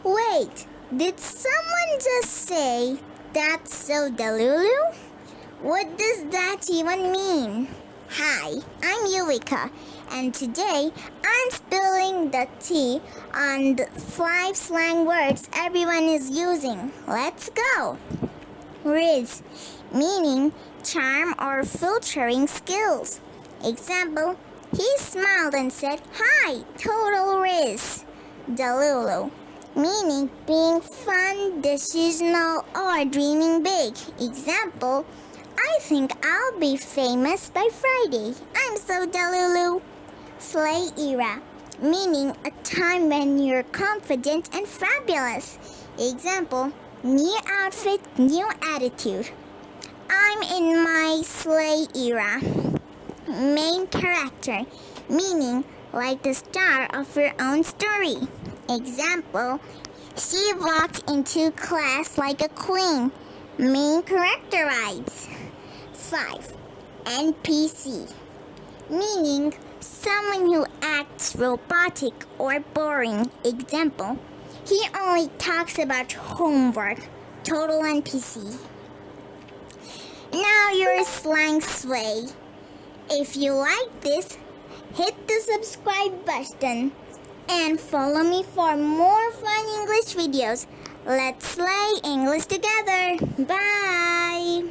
Wait, did someone just say that's so Delulu? What does that even mean? Hi, I'm Yuvika, and today I'm spilling the tea on the 5 slang words everyone is using. Let's go! Rizz, meaning charm or filtering skills. Example, he smiled and said, "Hi, total Rizz." Delulu, meaning being fun, decisional, or dreaming big. Example, I think I'll be famous by Friday. I'm so Delulu. Slay era, meaning a time when you're confident and fabulous. Example, new outfit, new attitude. I'm in my slay era. Main character, meaning like the star of your own story. Example, she walked into class like a queen. Main character vibes. 5. NPC, meaning someone who acts robotic or boring. Example, he only talks about homework. Total NPC. Now your slang sway. If you like this, hit the subscribe button and follow me for more fun English videos. Let's slay English together. Bye!